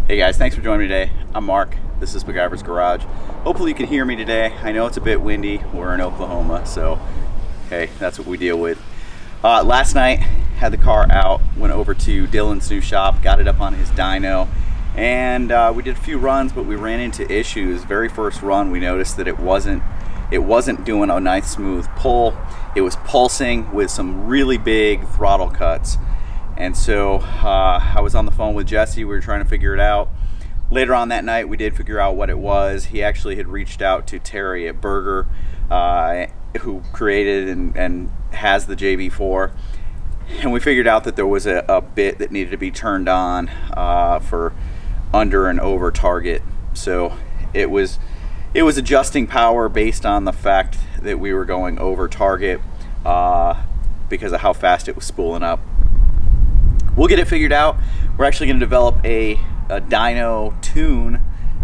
Hey guys, thanks for joining me today. I'm Mark. This is MacGyver's Garage. Hopefully you can hear me today. I know it's a bit windy. We're in Oklahoma, so hey, that's what we deal with. Last night, had the car out, went over to Dylan's new shop, got it up on his dyno, and we did a few runs, but we ran into issues. Very first run, we noticed that it wasn't doing a nice smooth pull. It was pulsing with some really big throttle cuts. And so I was on the phone with Jesse. We were trying to figure it out. Later on that night, we did figure out what it was. He actually had reached out to Terry at Berger, who created and has the JV4. And we figured out that there was a bit that needed to be turned on for under and over target. So it was adjusting power based on the fact that we were going over target because of how fast it was spooling up. We'll get it figured out. We're actually going to develop a dyno tune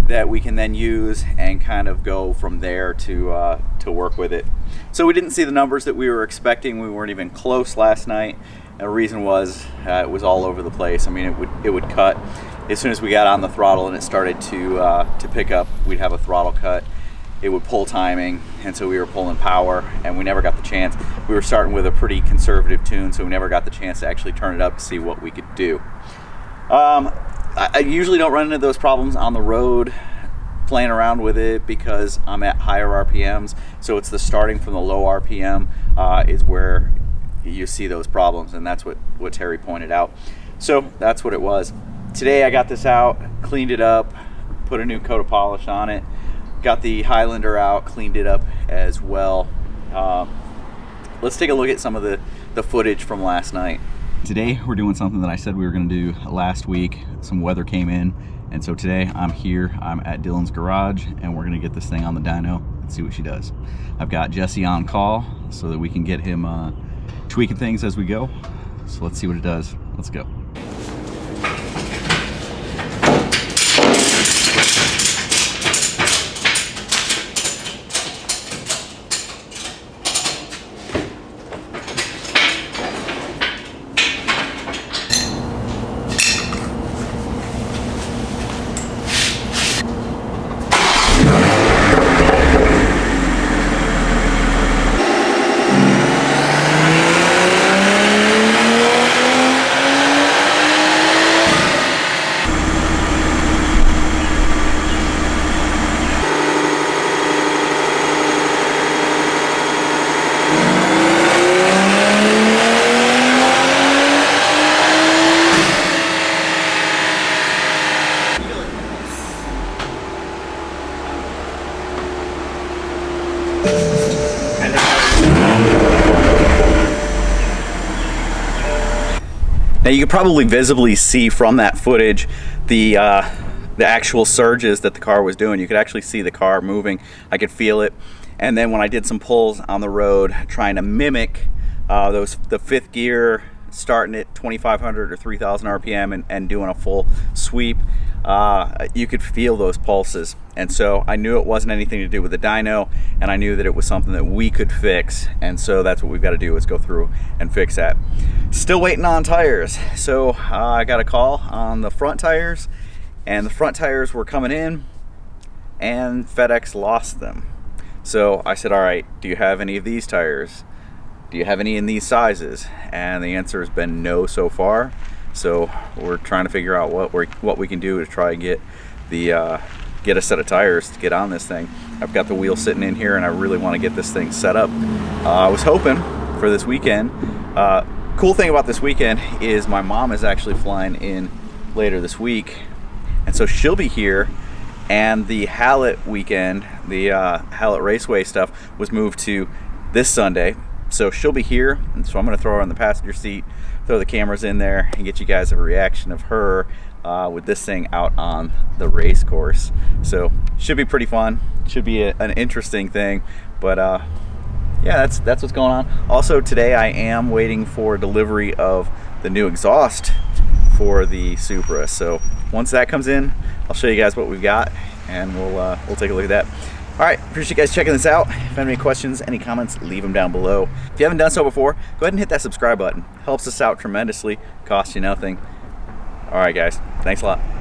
that we can then use and kind of go from there to work with it. So we didn't see the numbers that we were expecting. We weren't even close last night. And the reason was it was all over the place. I mean, it would cut as soon as we got on the throttle and it started to pick up. We'd have a throttle cut. It would pull timing, and so we were pulling power, and we never got the chance. We were starting with a pretty conservative tune, so we never got the chance to actually turn it up to see what we could do. I usually don't run into those problems on the road playing around with it because I'm at higher RPMs, so it's the starting from the low RPM is where you see those problems, and that's what Terry pointed out. So that's what it was. Today I got this out, cleaned it up, put a new coat of polish on it, got the Highlander out, cleaned it up as well. Let's take a look at some of the footage from last night. Today we're doing something that I said we were going to do last week. Some weather came in, and so today I'm here. I'm at Dylan's garage, and we're going to get this thing on the dyno and see what she does. I've got Jesse on call so that we can get him tweaking things as we go. So let's see what it does. Let's go. Now you can probably visibly see from that footage the actual surges that the car was doing. You could actually see the car moving. I could feel it. And then when I did some pulls on the road trying to mimic the fifth gear, starting at 2,500 or 3,000 RPM and doing a full sweep, you could feel those pulses. And so I knew it wasn't anything to do with the dyno, and I knew that it was something that we could fix. And so that's what we've got to do, is go through and fix that. Still waiting on tires. So I got a call on the front tires, and the front tires were coming in and FedEx lost them. So I said, all right, do you have any of these tires? Do you have any in these sizes? And the answer has been no so far. So we're trying to figure out what we can do to try and get a set of tires to get on this thing. I've got the wheel sitting in here, and I really want to get this thing set up. I was hoping for this weekend. Cool thing about this weekend is my mom is actually flying in later this week, and so she'll be here. And the Hallett weekend, the Hallett Raceway stuff, was moved to this Sunday. So she'll be here, and so I'm going to throw her on the passenger seat, throw the cameras in there, and get you guys a reaction of her with this thing out on the race course. So should be pretty fun. Should be an interesting thing. But yeah, that's what's going on. Also today I am waiting for delivery of the new exhaust for the Supra. So once that comes in, I'll show you guys what we've got, and we'll take a look at that. All right, appreciate you guys checking this out. If you have any questions, any comments, leave them down below. If you haven't done so before, go ahead and hit that subscribe button. Helps us out tremendously, costs you nothing. All right, guys, thanks a lot.